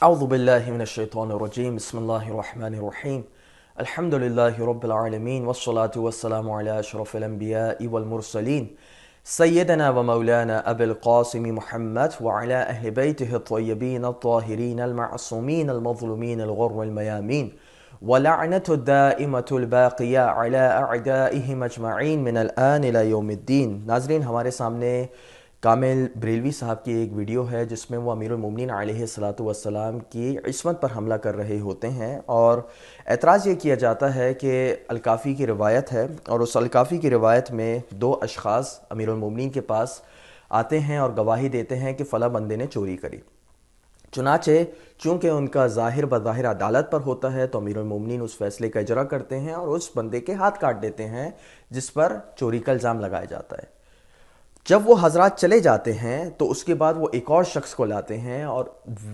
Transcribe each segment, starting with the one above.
أعوذ بالله من الشيطان الرجيم بسم الله الرحمن الرحيم الحمد لله رب العالمين والصلاة والسلام على أشرف الأنبياء والمرسلين سيدنا ومولانا أبي القاسم محمد وعلى أهل بيته الطيبين الطاهرين المعصومين المظلومين الغر الميامين ولعنة الدائمة الباقية على أعدائهم أجمعين من الآن إلى يوم الدين. ناظرین، ہمارے سامنے کامل بریلوی صاحب کی ایک ویڈیو ہے جس میں وہ امیر المومنین علیہ الصلاۃ والسلام کی عصمت پر حملہ کر رہے ہوتے ہیں، اور اعتراض یہ کیا جاتا ہے کہ الکافی کی روایت ہے، اور اس الکافی کی روایت میں دو اشخاص امیر المومنین کے پاس آتے ہیں اور گواہی دیتے ہیں کہ فلاں بندے نے چوری کری. چنانچہ چونکہ ان کا ظاہر بظاہر عدالت پر ہوتا ہے تو امیر المومنین اس فیصلے کا اجرا کرتے ہیں اور اس بندے کے ہاتھ کاٹ دیتے ہیں جس پر چوری کا الزام لگایا جاتا ہے. جب وہ حضرات چلے جاتے ہیں تو اس کے بعد وہ ایک اور شخص کو لاتے ہیں، اور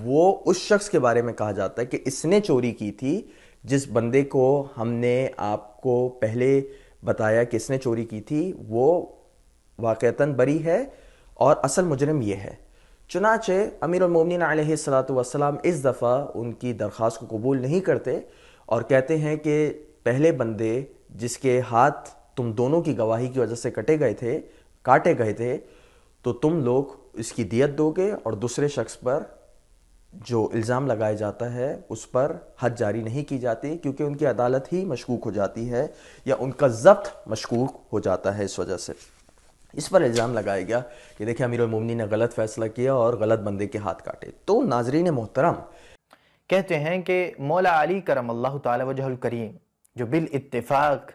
وہ اس شخص کے بارے میں کہا جاتا ہے کہ اس نے چوری کی تھی. جس بندے کو ہم نے آپ کو پہلے بتایا کہ اس نے چوری کی تھی وہ واقعتاً بری ہے اور اصل مجرم یہ ہے. چنانچہ امیر المومنین علیہ الصلاۃ والسلام اس دفعہ ان کی درخواست کو قبول نہیں کرتے اور کہتے ہیں کہ پہلے بندے جس کے ہاتھ تم دونوں کی گواہی کی وجہ سے کاٹے گئے تھے تو تم لوگ اس کی دیت دو گے، اور دوسرے شخص پر جو الزام لگایا جاتا ہے اس پر حد جاری نہیں کی جاتی، کیونکہ ان کی عدالت ہی مشکوک ہو جاتی ہے یا ان کا ضبط مشکوک ہو جاتا ہے. اس وجہ سے اس پر الزام لگایا گیا کہ دیکھیں امیر المومنین نے غلط فیصلہ کیا اور غلط بندے کے ہاتھ کاٹے. تو ناظرین محترم، کہتے ہیں کہ مولا علی کرم اللہ تعالی وجہ الکریم جو بالاتفاق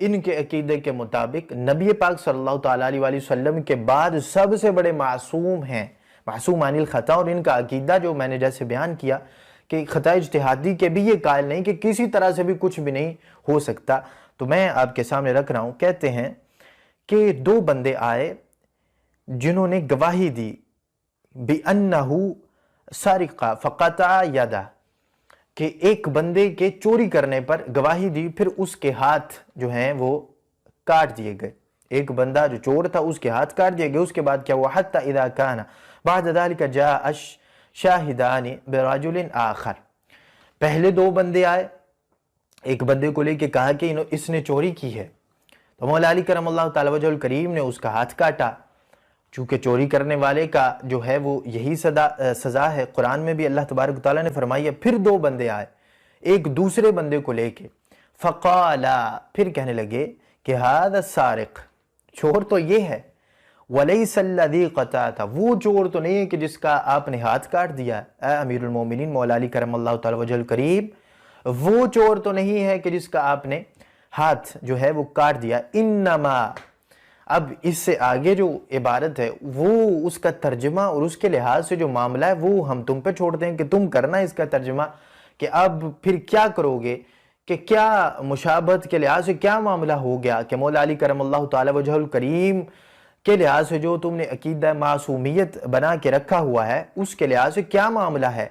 ان کے عقیدے کے مطابق نبی پاک صلی اللہ تعالیٰ علیہ وسلم کے بعد سب سے بڑے معصوم ہیں، معصوم عن الخطا. اور ان کا عقیدہ جو میں نے جیسے بیان کیا کہ خطا اجتہادی کے بھی یہ قائل نہیں کہ کسی طرح سے بھی کچھ بھی نہیں ہو سکتا. تو میں آپ کے سامنے رکھ رہا ہوں. کہتے ہیں کہ دو بندے آئے جنہوں نے گواہی دی بِأَنَّهُ سَرِقَ فَقَطَعَ يَدَهُ، کہ ایک بندے کے چوری کرنے پر گواہی دی، پھر اس کے ہاتھ جو ہیں وہ کاٹ دیے گئے. ایک بندہ جو چور تھا اس کے ہاتھ کاٹ دیے گئے. اس کے بعد کیا ہوا؟ حَتَّى إِذَا كَانَ بَعْدَ ذَلِكَ جَاءَ شَاهِدَانِ بِرَجُلٍ آخَرٍ. پہلے دو بندے آئے، ایک بندے کو لے کے کہا کہ اس نے چوری کی ہے، تو مولا علی کرم اللہ تعالی وجہ الکریم نے اس کا ہاتھ کاٹا. چونکہ چوری کرنے والے کا جو ہے وہ یہی سزا ہے. قرآن میں بھی اللہ تبارک تعالیٰ نے فرمائی ہے. پھر دو بندے آئے ایک دوسرے بندے کو لے کے، فقالا، پھر کہنے لگے کہ ھذا السارق، چور تو یہ ہے، ولیس الذی قطعت، وہ چور تو نہیں ہے کہ جس کا آپ نے ہاتھ کاٹ دیا. اے امیر المومنین مولا علی کرم اللہ تعالی وجہ الکریم، وہ چور تو نہیں ہے کہ جس کا آپ نے ہاتھ جو ہے وہ کاٹ دیا. انما، اب اس سے آگے جو عبارت ہے وہ اس کا ترجمہ اور اس کے لحاظ سے جو معاملہ ہے وہ ہم تم پہ چھوڑتے ہیں کہ تم کرنا اس کا ترجمہ، کہ اب پھر کیا کرو گے، کہ کیا مشابہت کے لحاظ سے کیا معاملہ ہو گیا کہ مولا علی کرم اللہ تعالی وجہ الکریم کے لحاظ سے جو تم نے عقیدہ معصومیت بنا کے رکھا ہوا ہے اس کے لحاظ سے کیا معاملہ ہے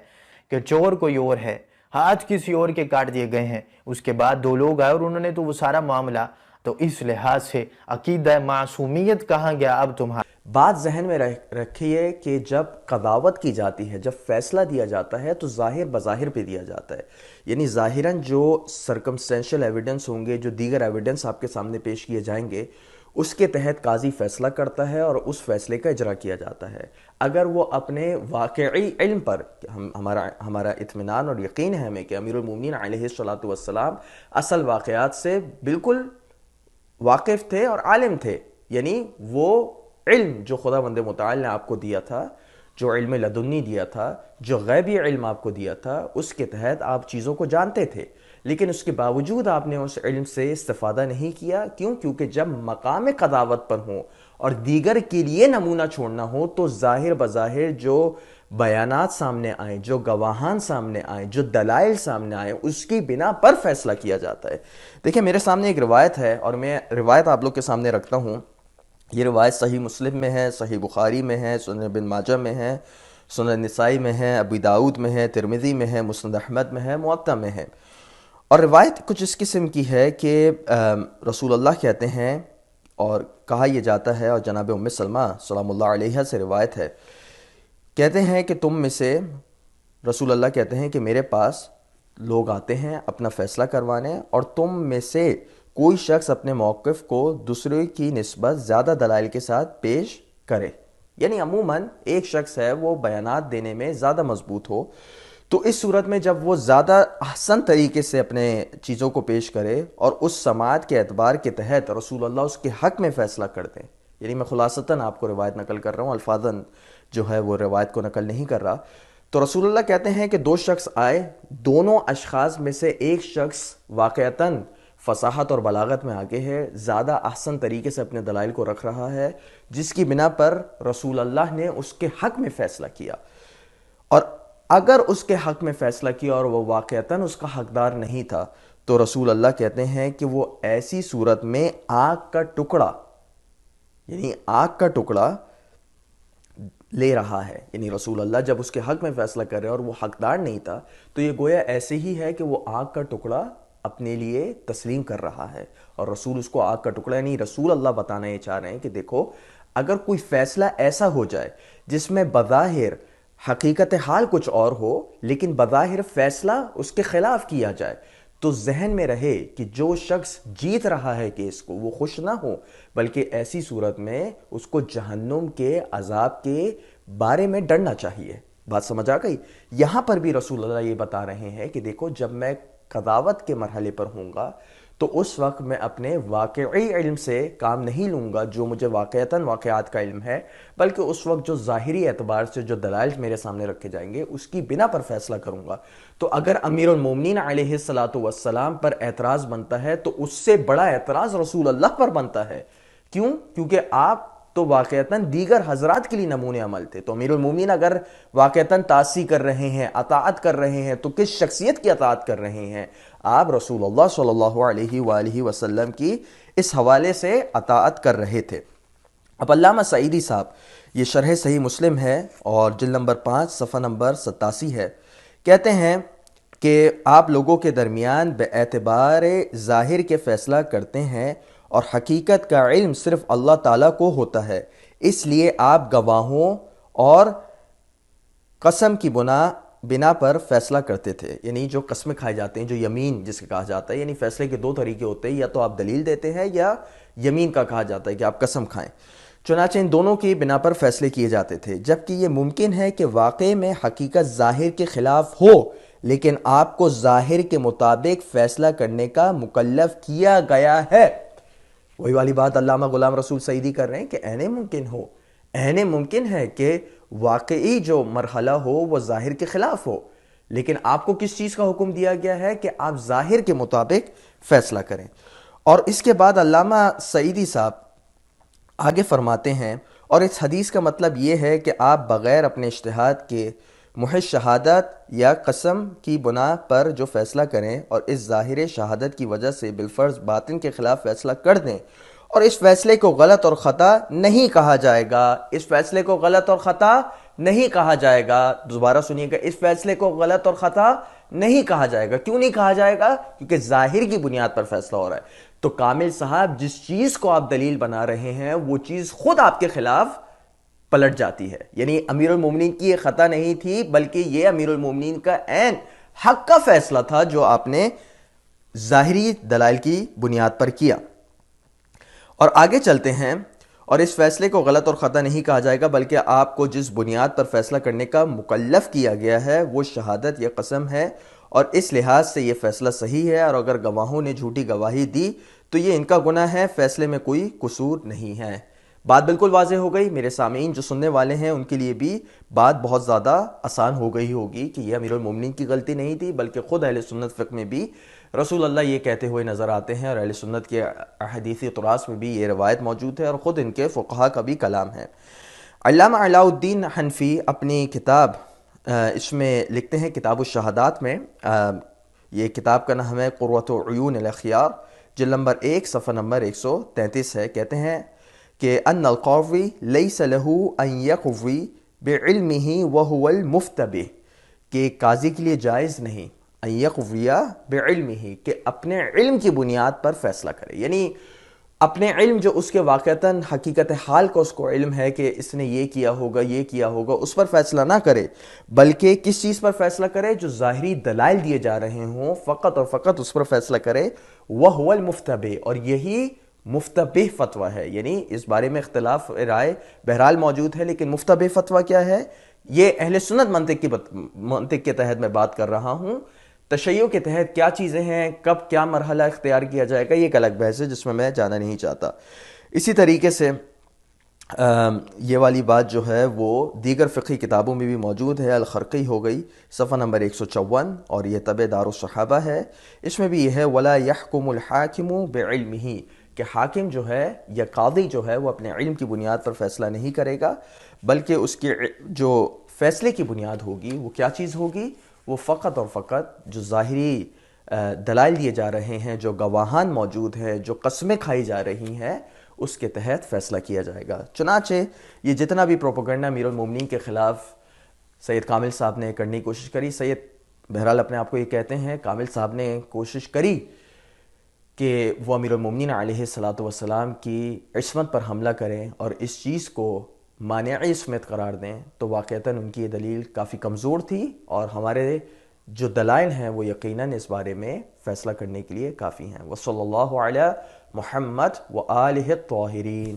کہ چور کوئی اور ہے، ہاتھ کسی اور کے کاٹ دیے گئے ہیں. اس کے بعد دو لوگ آئے اور انہوں نے تو وہ سارا معاملہ، تو اس لحاظ سے عقیدہ معصومیت کہاں گیا اب تمہارا؟ بات ذہن میں رکھیے کہ جب قضاوت کی جاتی ہے، جب فیصلہ دیا جاتا ہے تو ظاہر بظاہر پہ دیا جاتا ہے، یعنی ظاہراً جو سرکمسٹینشل ایویڈنس ہوں گے، جو دیگر ایویڈنس آپ کے سامنے پیش کیے جائیں گے، اس کے تحت قاضی فیصلہ کرتا ہے اور اس فیصلے کا اجرا کیا جاتا ہے. اگر وہ اپنے واقعی علم پر، ہمارا اطمینان اور یقین ہے ہمیں کہ امیر المومنین علیہ الصلاۃ والسلام اصل واقعات سے بالکل واقف تھے اور عالم تھے، یعنی وہ علم جو خدا بند متعال نے آپ کو دیا تھا، جو علم لدنی دیا تھا، جو غیبی علم آپ کو دیا تھا، اس کے تحت آپ چیزوں کو جانتے تھے، لیکن اس کے باوجود آپ نے اس علم سے استفادہ نہیں کیا. کیوں؟ کیونکہ جب مقام قضاوت پر ہوں اور دیگر کے لیے نمونہ چھوڑنا ہو تو ظاہر بظاہر جو بیانات سامنے آئیں، جو گواہان سامنے آئیں، جو دلائل سامنے آئیں، اس کی بنا پر فیصلہ کیا جاتا ہے. دیکھیں میرے سامنے ایک روایت ہے اور میں روایت آپ لوگ کے سامنے رکھتا ہوں. یہ روایت صحیح مسلم میں ہے، صحیح بخاری میں ہے، سنن ابن ماجہ میں ہے، سنن نسائی میں ہے، ابی داؤد میں ہے، ترمذی میں ہے، مسند احمد میں ہے، موطا میں ہے. اور روایت کچھ اس قسم کی ہے کہ رسول اللہ کہتے ہیں، اور کہا یہ جاتا ہے، اور جناب سلمہ سلام اللہ علیہ سے روایت ہے، کہتے ہیں کہ تم میں سے رسول اللہ کہتے ہیں کہ میرے پاس لوگ آتے ہیں اپنا فیصلہ کروانے، اور تم میں سے کوئی شخص اپنے موقف کو دوسرے کی نسبت زیادہ دلائل کے ساتھ پیش کرے، یعنی عموماً ایک شخص ہے وہ بیانات دینے میں زیادہ مضبوط ہو، تو اس صورت میں جب وہ زیادہ احسن طریقے سے اپنے چیزوں کو پیش کرے اور اس سماعت کے اعتبار کے تحت رسول اللہ اس کے حق میں فیصلہ کر دیں، یعنی میں خلاصتاً آپ کو روایت نقل کر رہا ہوں، الفاظاً جو ہے وہ روایت کو نقل نہیں کر رہا، تو رسول اللہ کہتے ہیں کہ دو شخص آئے، دونوں اشخاص میں سے ایک شخص واقعتاً فصاحت اور بلاغت میں آگے ہے، زیادہ احسن طریقے سے اپنے دلائل کو رکھ رہا ہے، جس کی بنا پر رسول اللہ نے اس کے حق میں فیصلہ کیا، اور اگر اس کے حق میں فیصلہ کیا اور وہ واقعتاً اس کا حقدار نہیں تھا تو رسول اللہ کہتے ہیں کہ وہ ایسی صورت میں آگ کا ٹکڑا، یعنی آگ کا ٹکڑا لے رہا ہے، یعنی رسول اللہ جب اس کے حق میں فیصلہ کر رہے ہیں اور وہ حقدار نہیں تھا تو یہ گویا ایسے ہی ہے کہ وہ آگ کا ٹکڑا اپنے لیے تسلیم کر رہا ہے، اور رسول اس کو آگ کا ٹکڑا، یعنی رسول اللہ بتانا یہ چاہ رہے ہیں کہ دیکھو اگر کوئی فیصلہ ایسا ہو جائے جس میں بظاہر حقیقت حال کچھ اور ہو لیکن بظاہر فیصلہ اس کے خلاف کیا جائے، تو ذہن میں رہے کہ جو شخص جیت رہا ہے کیس کو وہ خوش نہ ہو، بلکہ ایسی صورت میں اس کو جہنم کے عذاب کے بارے میں ڈرنا چاہیے۔ بات سمجھ آ گئی؟ یہاں پر بھی رسول اللہ یہ بتا رہے ہیں کہ دیکھو جب میں قضاوت کے مرحلے پر ہوں گا تو اس وقت میں اپنے واقعی علم سے کام نہیں لوں گا جو مجھے واقعتاً واقعات کا علم ہے، بلکہ اس وقت جو ظاہری اعتبار سے جو دلائل میرے سامنے رکھے جائیں گے اس کی بنا پر فیصلہ کروں گا۔ تو اگر امیر المومنین علیہ السلام پر اعتراض بنتا ہے تو اس سے بڑا اعتراض رسول اللہ پر بنتا ہے، کیوں؟ کیونکہ آپ تو واقعتاً دیگر حضرات کے لیے نمونے عمل تھے، تو امیر المومنین اگر واقعتاً تعصی کر رہے ہیں، اطاعت کر رہے ہیں، تو کس شخصیت کی اطاعت کر رہے ہیں؟ آپ رسول اللہ صلی اللہ علیہ وآلہ وسلم کی اس حوالے سے اطاعت کر رہے تھے۔ اب علامہ سعیدی صاحب، یہ شرح صحیح مسلم ہے اور جلد نمبر 5 صفحہ نمبر 87 ہے، کہتے ہیں کہ آپ لوگوں کے درمیان بے اعتبار ظاہر کے فیصلہ کرتے ہیں اور حقیقت کا علم صرف اللہ تعالیٰ کو ہوتا ہے، اس لیے آپ گواہوں اور قسم کی بنا پر فیصلہ کرتے تھے، یعنی جو قسمیں کھائے جاتے ہیں، جو یمین جسے کہا جاتا ہے، یعنی فیصلے کے دو طریقے ہوتے ہیں، یا تو آپ دلیل دیتے ہیں یا یمین کا کہا جاتا ہے کہ آپ قسم کھائیں، چنانچہ ان دونوں کی بنا پر فیصلے کیے جاتے تھے، جبکہ یہ ممکن ہے کہ واقعے میں حقیقت ظاہر کے خلاف ہو لیکن آپ کو ظاہر کے مطابق فیصلہ کرنے کا مکلف کیا گیا ہے۔ وہی والی بات علامہ غلام رسول سعیدی کر رہے ہیں کہ عین ممکن ہو، عین ممکن ہے کہ واقعی جو مرحلہ ہو وہ ظاہر کے خلاف ہو، لیکن آپ کو کس چیز کا حکم دیا گیا ہے کہ آپ ظاہر کے مطابق فیصلہ کریں۔ اور اس کے بعد علامہ سعیدی صاحب آگے فرماتے ہیں، اور اس حدیث کا مطلب یہ ہے کہ آپ بغیر اپنے اجتہاد کے محض شہادت یا قسم کی بنا پر جو فیصلہ کریں اور اس ظاہر شہادت کی وجہ سے بالفرض باطن کے خلاف فیصلہ کر دیں، اور اس فیصلے کو غلط اور خطا نہیں کہا جائے گا، اس فیصلے کو غلط اور خطا نہیں کہا جائے گا، دوبارہ سنیے گا، اس فیصلے کو غلط اور خطا نہیں کہا جائے گا۔ کیوں نہیں کہا جائے گا؟ کیونکہ ظاہر کی بنیاد پر فیصلہ ہو رہا ہے۔ تو کامل صاحب جس چیز کو آپ دلیل بنا رہے ہیں وہ چیز خود آپ کے خلاف پلٹ جاتی ہے، یعنی امیر المومنین کی یہ خطا نہیں تھی بلکہ یہ امیر المومنین کا عین حق کا فیصلہ تھا جو آپ نے ظاہری دلائل کی بنیاد پر کیا۔ اور آگے چلتے ہیں، اور اس فیصلے کو غلط اور خطا نہیں کہا جائے گا بلکہ آپ کو جس بنیاد پر فیصلہ کرنے کا مکلف کیا گیا ہے وہ شہادت یا قسم ہے، اور اس لحاظ سے یہ فیصلہ صحیح ہے، اور اگر گواہوں نے جھوٹی گواہی دی تو یہ ان کا گناہ ہے، فیصلے میں کوئی قصور نہیں ہے۔ بات بالکل واضح ہو گئی، میرے سامعین جو سننے والے ہیں ان کے لیے بھی بات بہت زیادہ آسان ہو گئی ہوگی کہ یہ امیر المومنین کی غلطی نہیں تھی بلکہ خود اہل سنت فقہ میں بھی رسول اللہ یہ کہتے ہوئے نظر آتے ہیں، اور اہل سنت کے احادیثی تراث میں بھی یہ روایت موجود ہے اور خود ان کے فقہا کا بھی کلام ہے۔ علامہ علاء الدین حنفی اپنی کتاب اس میں لکھتے ہیں، کتاب الشہادات میں، یہ کتاب کا نام ہے قرۃ عیون الاخیار، جلد نمبر 1 صفحہ نمبر 133 ہے، کہتے ہیں کہ ان القاضی لیس له ان یقضی بعلمہ وہو المفتبہ، کہ قاضی کے لیے جائز نہیں ان یقضی بعلمہ، کہ اپنے علم کی بنیاد پر فیصلہ کرے، یعنی اپنے علم جو اس کے واقعتاً حقیقت حال کا اس کو علم ہے کہ اس نے یہ کیا ہوگا اس پر فیصلہ نہ کرے، بلکہ کس چیز پر فیصلہ کرے؟ جو ظاہری دلائل دیے جا رہے ہوں فقط اور فقط اس پر فیصلہ کرے۔ وَهُوَ الْمُفْتَبِعُ، اور یہی مفتبع فتویٰ ہے، یعنی اس بارے میں اختلاف رائے بہرحال موجود ہے، لیکن مفتبع فتویٰ کیا ہے؟ یہ اہل سنت منطق کے تحت میں بات کر رہا ہوں۔ تشیع کے تحت کیا چیزیں ہیں، کب کیا مرحلہ اختیار کیا جائے گا، یہ ایک الگ بحث ہے جس میں جانا نہیں چاہتا۔ اسی طریقے سے یہ والی بات جو ہے وہ دیگر فقہی کتابوں میں بھی موجود ہے۔ الخرقی ہو گئی صفحہ نمبر 154، اور یہ طبع دار الصحابہ ہے، اس میں بھی یہ ہے وَلَا يَحْكُمُ الْحَاكِمُ بِعِلْمِهِ، کہ حاکم جو ہے یا قاضی جو ہے وہ اپنے علم کی بنیاد پر فیصلہ نہیں کرے گا، بلکہ اس کی جو فیصلے کی بنیاد ہوگی وہ کیا چیز ہوگی؟ وہ فقط اور فقط جو ظاہری دلائل دیے جا رہے ہیں، جو گواہان موجود ہیں، جو قسمیں کھائی جا رہی ہیں، اس کے تحت فیصلہ کیا جائے گا۔ چنانچہ یہ جتنا بھی پروپیگنڈا امیر المومنین کے خلاف سید کامل صاحب نے کرنے کی کوشش کری، سید بہرحال اپنے آپ کو یہ کہتے ہیں، کامل صاحب نے کوشش کری کہ وہ امیر المومنین علیہ الصلاۃ والسلام کی عصمت پر حملہ کریں اور اس چیز کو مانع عصمت قرار دیں، تو واقعتاً ان کی یہ دلیل کافی کمزور تھی، اور ہمارے جو دلائل ہیں وہ یقیناً اس بارے میں فیصلہ کرنے کے لیے کافی ہیں۔ وصلی اللہ علی محمد وآلہ الطاہرین۔